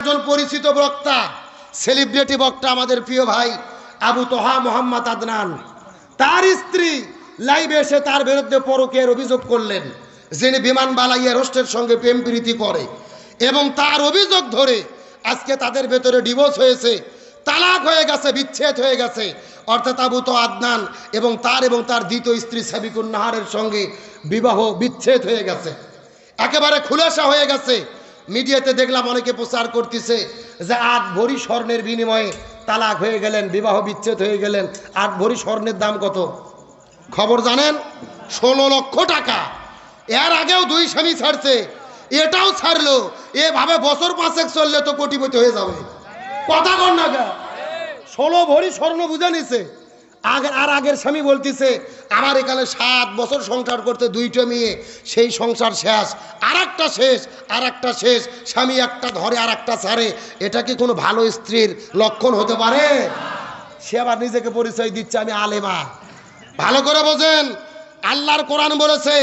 একজন পরিচিত বক্তা, সেলিব্রিটি বক্তা, আমাদের প্রিয় ভাই আবু তোহা মোহাম্মদ আদনান, তার স্ত্রী লাইভে এসে তার বিরুদ্ধে পরকীয়ার অভিযোগ করলেন, যিনি বিমান বালাইয়া রোস্টের সঙ্গে প্রেম প্রীতি করে, এবং তার অভিযোগ ধরে আজকে তাদের ভেতরে ডিভোর্স হয়েছে, তালাক হয়ে গেছে, বিচ্ছেদ হয়ে গেছে। অর্থাৎ আবু তো আদনান এবং তার দ্বিতীয় স্ত্রী সাবিকুন নাহারের সঙ্গে বিবাহ বিচ্ছেদ হয়ে গেছে, একেবারে খুলাসা হয়ে গেছে। মিডিয়াতে দেখলাম অনেকে প্রচার করতেছে যে 8 ভরি স্বর্ণের বিনিময়ে তালাক হয়ে গেলেন, বিবাহ বিচ্ছেদ হয়ে গেলেন। 8 ভরি স্বর্ণের দাম কত খবর জানেন? 16 লক্ষ টাকা। এর আগেও 2 স্বামী ছাড়ছে, এটাও ছাড়লো। এভাবে বছর 5 চললে তো কোটিপতি হয়ে যাবে। কথা কর না, 16 ভরি স্বর্ণ বুঝে নিছে। আগের স্বামী বলতেছে আমার এখানে 7 বছর সংসার করতে 2টা মেয়ে, সেই সংসার শেষ, আর একটা শেষ। স্বামী একটা ধরে আর একটা ছাড়ে, এটা কি কোনো ভালো স্ত্রীর লক্ষণ হতে পারে? সে আবার নিজেকে পরিচয় দিচ্ছে আমি আলেমা। ভালো করে বোঝেন, আল্লাহর কোরআন বলেছে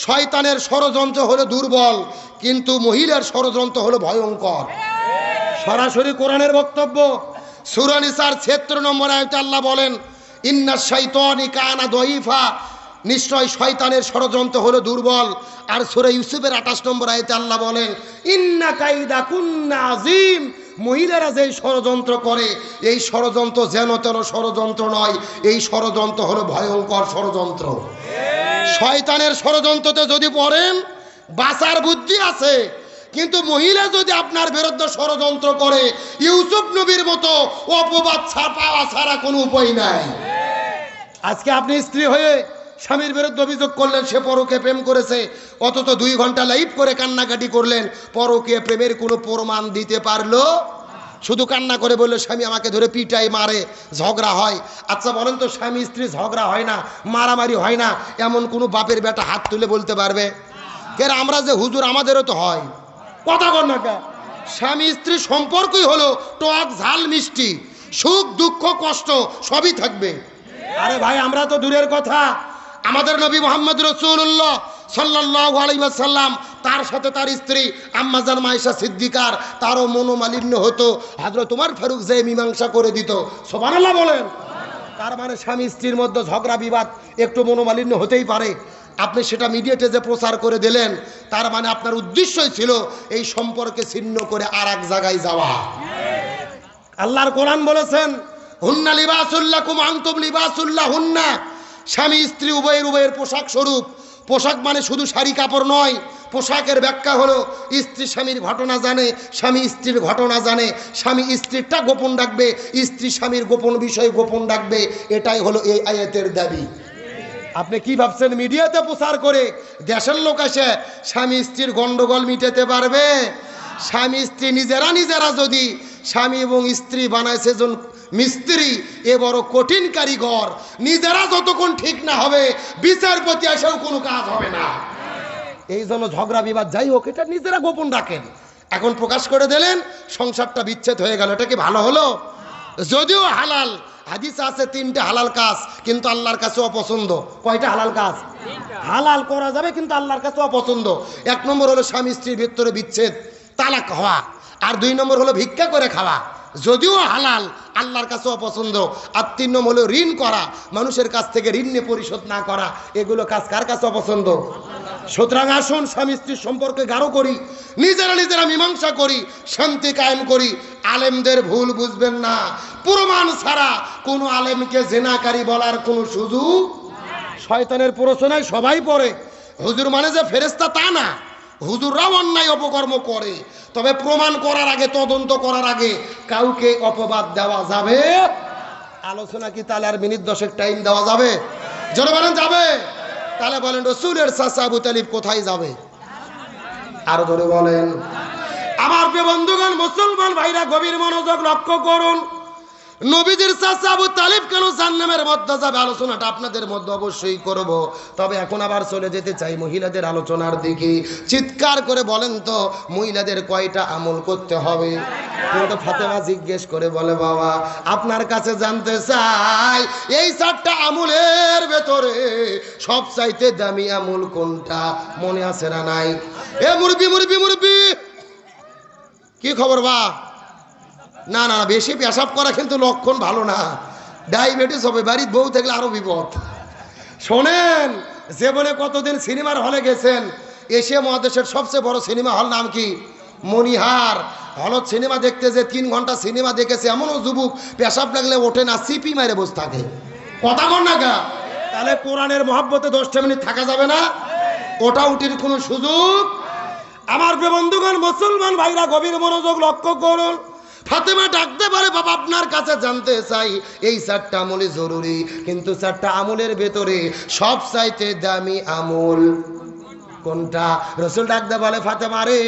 শয়তানের ষড়যন্ত্র হলো দুর্বল, কিন্তু মহিলার ষড়যন্ত্র হলো ভয়ঙ্কর। সরাসরি কোরআনের বক্তব্য। সূরা নিসার 76 নম্বর আয়াতে আল্লাহ বলেন ইন্না শাইতানি কানা দাঈফা, নিশ্চয় শয়তানের ষড়যন্ত্র হলো দুর্বল। আর সূরা ইউসুফের 28 নম্বর আয়াতে আল্লাহ বলেন ইন্না কাইদা কুন্না আযীম, মহিলারা যে ষড়যন্ত্র করে এই ষড়যন্ত্র যেন তেন ষড়যন্ত্র নয়, এই ষড়যন্ত্র হলো ভয়ঙ্কর ষড়যন্ত্র। শয়তানের ষড়যন্ত্রতে যদি পড়েন বাঁচার বুদ্ধি আছে, কিন্তু মহিলা যদি আপনার বিরুদ্ধে ষড়যন্ত্র করে ইউসুফ নবীর মতো অপবাদ পাওয়া ছাড়া কোনো উপায় নাই। আজকে আপনি স্ত্রী হয়ে স্বামীর বিরুদ্ধে অভিযোগ করলেন সে পরকীয়া প্রেম করেছে, অথচ 2 ঘন্টা লাইভ করে কান্নাকাটি করলেন, পরকীয়া প্রেমের কোনো প্রমাণ দিতে পারলো? শুধু কান্না করে বললো স্বামী আমাকে ধরে পিটাই মারে, ঝগড়া হয়। আচ্ছা বলেন তো, স্বামী স্ত্রী ঝগড়া হয় না, মারামারি হয় না, এমন কোনো বাপের বেটা হাত তুলে বলতে পারবে? কেন আমরা যে হুজুর, আমাদেরও তো হয়। কথা কর না কা, স্বামী স্ত্রী সম্পর্কই হলো টক ঝাল মিষ্টি, সুখ দুঃখ কষ্ট সবই থাকবে। আরে ভাই, আমরা তো দূরের কথা, আমাদের নবী মুহাম্মদ রাসূলুল্লাহ সাল্লাল্লাহু আলাইহি ওয়াসাল্লাম, তার সাথে তার স্ত্রী আম্মা জান মায়েশা সিদ্দিকার, তারও মনোমালিন্য হতো, হযরত ওমর ফারুক যে মীমাংসা করে দিত। সুবহানাল্লাহ বলেন। তার মানে স্বামী স্ত্রীর মধ্যে ঝগড়া বিবাদ একটু মনোমালিন্য হতেই পারে। আপনি সেটা মিডিয়াতে যে প্রচার করে দিলেন, তার মানে আপনার উদ্দেশ্যই ছিল এই সম্পর্কে ছিন্ন করে আর এক জায়গায় যাওয়া। আল্লাহর কোরআন বলেছেন হুন্না লিবাসুল লাকুম আনতুম লিবাসুল লাহুন্না, স্বামী স্ত্রী উভয়ের পোশাক স্বরূপ। পোশাক মানে শুধু শাড়ি কাপড় নয়, পোশাকের ব্যাখ্যা হলো স্ত্রী স্বামীর ঘটনা জানে, স্বামী স্ত্রীর ঘটনা জানে, স্বামী স্ত্রীরটা গোপন রাখবে, স্ত্রী স্বামীর গোপন বিষয় গোপন রাখবে। এটাই হলো এই আয়াতের দাবি। আপনি কি ভাবছেন মিডিয়াতে প্রচার করে দেশের লোক এসে স্বামী স্ত্রীর গন্ডগোল মিটাতে পারবে? স্বামী স্ত্রী নিজেরা যদি স্বামী এবং স্ত্রী বানায় সেজন মিস্ত্রি, এ বড় কঠিন কারিগর, নিজেরা যতক্ষণ ঠিক না হবে বিচারপতি এসেও কোনো কাজ হবে না। এই জন্য ঝগড়া বিবাদ যাই হোক এটা নিজেরা গোপন রাখেন। এখন প্রকাশ করে দিলেন, সংসারটা বিচ্ছেদ হয়ে গেল, এটা কি ভালো হলো? যদিও হালাল, হাদিসে আছে 3টে হালাল কাজ, কিন্তু আল্লাহর কাছে অপছন্দ। কয়টা হালাল কাজ? হালাল করা যাবে কিন্তু আল্লাহর কাছে অপছন্দ। 1 নম্বর হলো স্বামী স্ত্রীর ভিতরে বিচ্ছেদ, তালাক হওয়া। আর 2 নম্বর হলো ভিক্ষা করে খাওয়া, যদিও হালাল, আল্লাহর কাছে অপছন্দ। আর 3 নম্বর হলো ঋণ করা, মানুষের কাছ থেকে ঋণ নিয়ে পরিশোধ না করা। এগুলো কাজ কার কাছে অপছন্দ? সুতরাং আসুন স্বামী স্ত্রীর সম্পর্কে গাঢ় করি, নিজেরা মীমাংসা করি, শান্তি কায়েম করি। আলেমদের ভুল বুঝবেন না, প্রমাণ ছাড়া কোনো আলেমকে জেনাকারী বলার কোনো সুযোগ। শয়তানের প্ররোচনায় সবাই পড়ে। হুজুর মানে যে ফেরেশতা তা না, হুজুররাও অন্যায় অপকর্ম করে, তবে প্রমাণ করার আগে, তদন্ত করার আগে কাউকে অপবাদ দেওয়া যাবে? আলোচনা কি তাহলে আর মিনিট 10 টাইম দেওয়া যাবে? জোরে বলেন যাবে? তাহলে বলেন রাসূলের চাচা আবু তালিব কোথায় যাবে? আরো জোরে বলেন। আমার প্রিয় বন্ধুগণ, মুসলমান ভাইরা গভীর মনোযোগ লক্ষ্য করুন। নবীজির চাচা আবু তালিব কেন জাহান্নামের মধ্যে যাবে, আলোচনাটা আপনাদের মধ্যে অবশ্যই করব। তবে এখন আবার চলে যেতে চাই মহিলাদের আলোচনার দিকে। চিৎকার করে বলেন তো, মহিলাদের কয়টা আমল করতে হবে? কিন্তু ফাতেমা জিজ্ঞেস করে বলে বাবা আপনার কাছে জানতে চাই এই 4টা আমলের ভেতরে সবচাইতে দামি আমল কোনটা? মনে আছে না নাই? এ মুরবি কি খবর বা? না না, বেশি পেশাব করা কিন্তু লক্ষণ ভালো না, ডায়াবেটিস হবে, বাড়ির বউ থাকলে আরো বিপদ। শোনেন, জীবনে কতদিন সিনেমার হলে গেছেন? এশিয়া মহাদেশের সবচেয়ে বড় সিনেমা হল নাম কি? মনিহার। হলত সিনেমা দেখতে যে 3 ঘন্টা সিনেমা দেখেছে এমনও যুবক পেশাব লাগলে ওঠে না, সিপি মারে বসে থাকে। কথা কন না গা? তাহলে কোরআনের মহব্বতে 10টা মিনিট থাকা যাবে না? ওটা উঠির কোনো সুযোগ? আমার বন্ধুগণ, মুসলমান ভাইরা গভীর মনোযোগ লক্ষ্য করুন। ফাতেমা ডাকতে পারে, বাবা আপনার কাছে জানতে চাই, এই 4টা আমলই জরুরি, কিন্তু 4টা আমলের ভেতরে সব চাইতে দামি আমল কোনটা? রসুল ডাকতে বলে, ফাতেমা রে,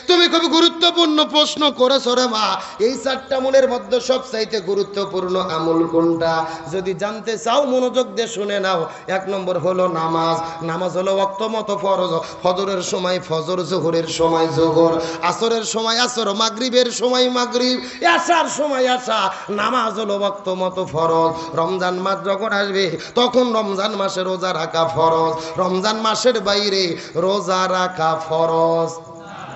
তুমি খুব গুরুত্বপূর্ণ প্রশ্ন করেছো রে মা। এই 4টা আমলের মধ্যে সব চাইতে গুরুত্বপূর্ণ আমল কোনটা? যদি জানতে চাও মনোযোগ দিয়ে শুনে নাও। 1 নম্বর হলো নামাজ। নামাজ হলো ওয়াক্ত মতো ফরজ। ফজরের সময় ফজর, যোহরের সময় যোহর, আসরের সময় আসর, মাগরিবের সময় মাগরিব, এশার সময় এশা। নামাজ হলো ওয়াক্ত মতো ফরজ। রমজান মাস যখন আসবে তখন রমজান মাসে রোজা রাখা ফরজ, রমজান মাসের বাইরে রোজা রাখা ফরজ।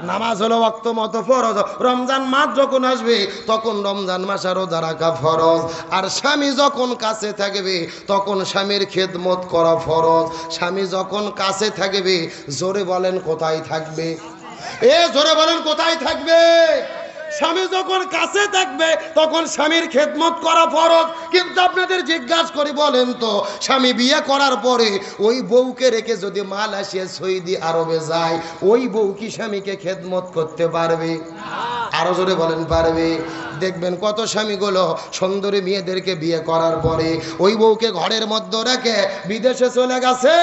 নামাজ হলো ওয়াক্ত মতো ফরজ। রমজান মাস যখন আসবে তখন রমজান মাসে রোজা রাখা ফরজ। আর স্বামী যখন কাছে থাকবে তখন স্বামীর খেদমত করা ফরজ। স্বামী যখন কাছে থাকবে, জোরে বলেন কোথায় থাকবে? জোরে বলেন কোথায় থাকবে? স্বামী যখন কাছে থাকবে তখন স্বামীর খেদমত করা ফরজ। কিন্তু আপনাদের জিজ্ঞাসা করি, বলেন তো, স্বামী বিয়ে করার পরে ওই বউকে রেখে যদি মালয়েশিয়া সৌদি আরবে যায়, ওই বউ কি স্বামীকে খেদমত করতে পারবে? আরো জোরে বলেন, পারবে? দেখবেন কত স্বামীগুলো সুন্দরী মেয়েদেরকে বিয়ে করার পরে ওই বউকে ঘরের মধ্যে রেখে বিদেশে চলে গেছে,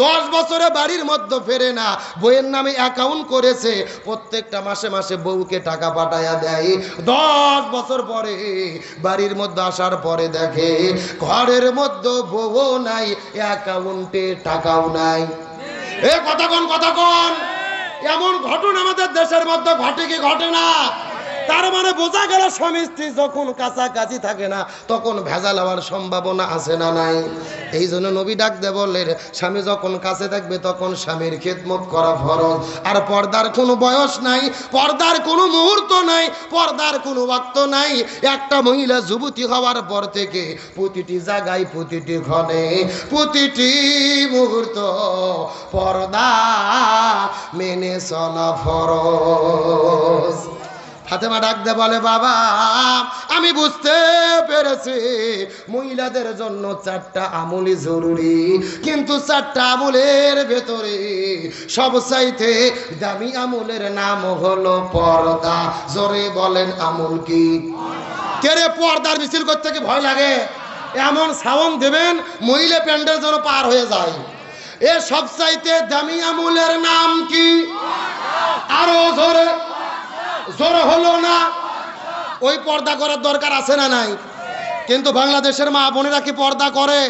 10 বছরে বাড়ির মধ্যে ফেরে না, বইয়ের নামে অ্যাকাউন্ট করেছে, প্রত্যেকটা মাসে মাসে বউকে টাকা পাঠায়া দেয়। 10 বছর পরে বাড়ির মধ্যে আসার পরে দেখে ঘরের মধ্যে বউ নাই, অ্যাকাউন্টে টাকাও নাই। কথা কন, এমন ঘটনা আমাদের দেশের মধ্যে ঘটে কি ঘটে না? তার মানে বোঝা গেল, স্বামী স্ত্রী যখন কাছাকাছি থাকে না তখন ভেজাল হওয়ার সম্ভাবনা আছে না নাই? এই জন্য নবী ডাকতে বললেন, স্বামী যখন কাছে থাকবে তখন স্বামীর খেদমত করা ফরজ। আর পর্দার কোনো বয়স নাই, পর্দার কোনো মুহূর্ত নাই, পর্দার কোনো ওয়াক্ত নাই। একটা মহিলা যুবতী হওয়ার পর থেকে প্রতিটি জায়গায়, প্রতিটি ক্ষণে, প্রতিটি মুহূর্ত পর্দা মেনে চলা ফরজ। ফাতেমা ডাকতে বলে, বাবা আমি বুঝতে পেরেছি মহিলাদের জন্য 4টা আমলই জরুরি, কিন্তু 4টা আমলের ভেতরে সবচাইতে দামি আমলের নাম হলো পর্দা। জোরে বলেন, আমল কি? কে রে, পর্দার মিছিল করতে কি ভয় লাগে? এমন সাউন্ড দেবেন মহিলা প্যান্ডেল যেন পার হয়ে যায়। এ সবচাইতে দামি আমলের নাম কি? আরো জোরে, জোরে হলো না? ওই পর্দা করার দরকার আছে না নাই? কিন্তু বাংলাদেশের মা বোনেরা কি পর্দা করে?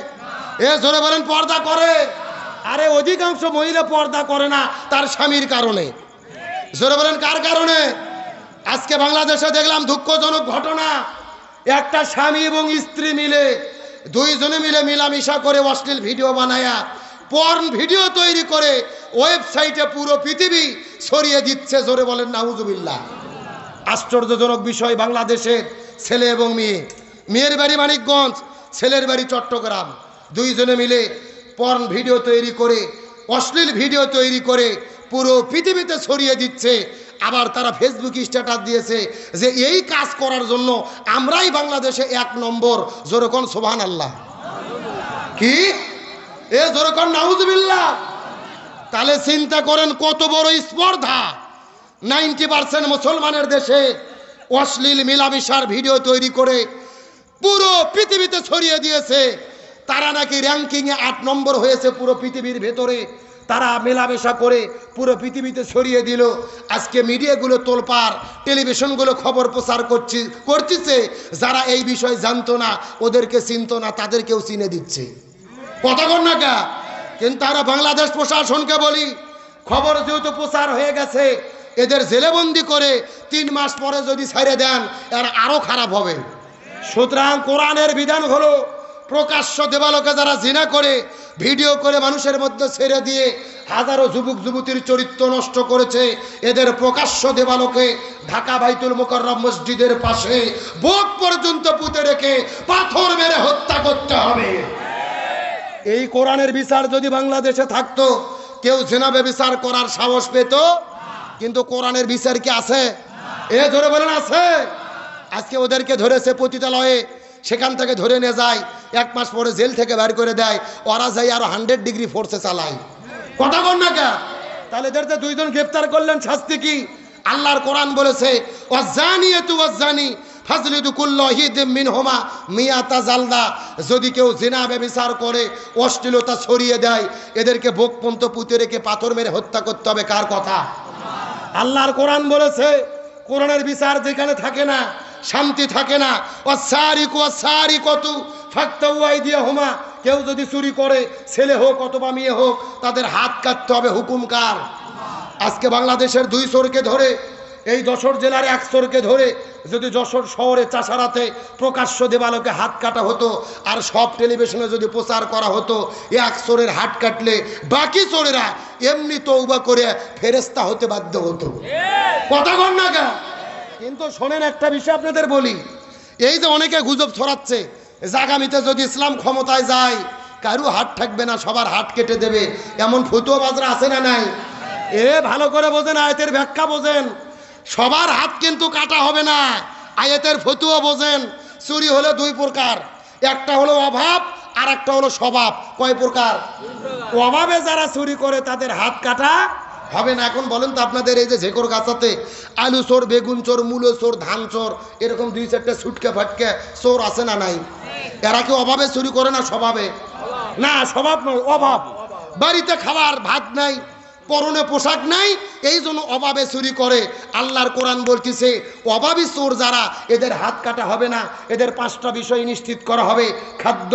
জোরে বলেন, পর্দা করে? আরে অধিকাংশ মহিলা পর্দা করে না তার স্বামীর কারণে। জোরে বলেন, কার কারণে? আজকে বাংলাদেশে দেখলাম দুঃখজনক ঘটনা, একটা স্বামী এবং স্ত্রী মিলে, 2 জনে মিলে মিলামিশা করে অশ্লীল ভিডিও বানায়া, পর্ন ভিডিও তৈরি করে ওয়েবসাইটে পুরো পৃথিবী ছড়িয়ে দিচ্ছে। জোরে বলেন নাউজুবিল্লাহ। আশ্চর্যজনক বিষয়, বাংলাদেশের ছেলে এবং মেয়ে, মেয়ের বাড়ি মানিকগঞ্জ, ছেলের বাড়ি চট্টগ্রাম, 2 জনে মিলে পর্ন ভিডিও তৈরি করে, অশ্লীল ভিডিও তৈরি করে পুরো পৃথিবীতে ছড়িয়ে দিচ্ছে। আবার তারা ফেসবুকে স্ট্যাটাস দিয়েছে যে এই কাজ করার জন্য আমরাই বাংলাদেশে 1 নম্বর। জোরে কোন সুবহানাল্লাহ। কি? জোরে কোন নাউজুবিল্লাহ। তাহলে চিন্তা করেন কত বড় স্পর্ধা। 90% মুসলমানের দেশে অশ্লীল মিলামিশার ভিডিও তৈরি করে পুরো পৃথিবীতে ছড়িয়ে দিয়েছে। তারা নাকি র্যাঙ্কিংয়ে 8 নম্বর হয়েছে পুরো পৃথিবীর ভেতরে। তারা মেলামেশা করে পুরো পৃথিবীতে ছড়িয়ে দিল। আজকে মিডিয়াগুলো তোলপাড়, টেলিভিশনগুলো খবর প্রচার করতেছে। যারা এই বিষয় জানতো না, ওদেরকে চিনতো না, তাদেরকেও চিনে দিচ্ছে। কতক্ষণ না কা? কিন্তু তারা বাংলাদেশ প্রশাসনকে বলি, খবর যেহেতু প্রচার হয়ে গেছে, এদের জেলেবন্দি করে 3 মাস পরে যদি ছেড়ে দেন, এর আরো খারাপ হবে। সুতরাং কোরআনের বিধান হলো, প্রকাশ্য দেবালোকে যারা জিনা করে ভিডিও করে মানুষের মধ্যে ছেড়ে দিয়ে হাজারো যুবক যুবতীর চরিত্র নষ্ট করেছে। এদের প্রকাশ্য দেবালোকে ঢাকা বাইতুল মুকাররম মসজিদের পাশে বুক পর্যন্ত পুঁতে রেখে পাথর মেরে হত্যা করতে হবে। এই কোরআনের বিচার যদি বাংলাদেশে থাকতো, কেউ জিনা ব্যভিচার করার সাহস পেত, কিন্তু কোরআনের বিচার কি আছে? এ ধরে বলেন আছে? আজকে ওদেরকে ধরেছে পতিতালয়ে, সেখান থেকে ধরে নিয়ে যায়, 1 মাস পরে জেল থেকে বের করে দেয়, ওরা যাই আরো 100 ডিগ্রি ফোর্সে চালায়। কথা বল না কে? তাহলে এদের 2 জন গ্রেফতার করলেন, শাস্তি কি? আল্লাহর কোরআন বলেছে ওয়াজানিয়াতু ওয়াজানি ফাজলিদু কুল্লা ওয়াহিদিম মিনহুমা মিয়াতা জালদা। যদি কেউ জিনা ব্যভিচার করে, অশ্লীলতা ছড়িয়ে দেয়, এদেরকে বুক পর্যন্ত পুঁতে রেখে পাথর মেরে হত্যা করতে হবে। কার কথা? আল্লাহর কোরআন বলেছে। কোরআনের বিচার যেখানে থাকে না, শান্তি থাকে না। ওয়াসারিকু ওয়াসারিকাতু ফাকতাউ আইদিয়াহুমা, কেউ যদি চুরি করে, ছেলে হোক অথবা মেয়ে হোক, তাদের হাত কাটতে হবে। হুকুম কার? আজকে বাংলাদেশের 2 চোরকে ধরে, এই যশোর জেলার 1 চোরকে ধরে যদি যশোর শহরে চাষারাতে প্রকাশ্য দেবালোকে হাত কাটা হতো, আর সব টেলিভিশনে যদি প্রচার করা হতো, 1 চোরের হাত কাটলে বাকি চোরেরা এমনি তওবা করে ফেরেশতা হতে বাধ্য হতো। কথা বল না কেন? কিন্তু শোনেন, একটা বিষয় আপনাদের বলি, এই যে অনেকে গুজব ছড়াচ্ছে যে আগামীতে যদি ইসলাম ক্ষমতায় যায় কারো হাত থাকবে না, সবার হাত কেটে দেবে, এমন ফতুয়াবাজরা আছে না নাই? এ ভালো করে বোঝেন, আয়াতের ব্যাখ্যা বোঝেন। সবার হাত কিন্তু কাটা হবে না, আয়াতের ফতুয়া বোঝেন। চুরি হলো 2 প্রকার, একটা হলো অভাব আর একটা হলো স্বভাব। কয় প্রকার? অভাবে যারা চুরি করে তাদের হাত কাটা হবে না। এখন বলেন তো, আপনাদের এই যে ঝেকর গাছাতে আলু চোর, বেগুন চোর, মূলো চোর, ধান চোর, এরকম 2-4টে ছুটকে ফাটকে চোর আছে না নাই? এরা কি অভাবে চুরি করে না স্বভাবে? না, স্বভাব নয়, অভাব। বাড়িতে খাবার ভাত নাই, পরনে পোশাক নাই, এই জন্য অভাবে চুরি করে। আল্লাহর কোরআন বলতেছে অভাবী চোর যারা, এদের হাত কাটা হবে না। এদের 5টা বিষয় নিশ্চিত করা হবে: খাদ্য,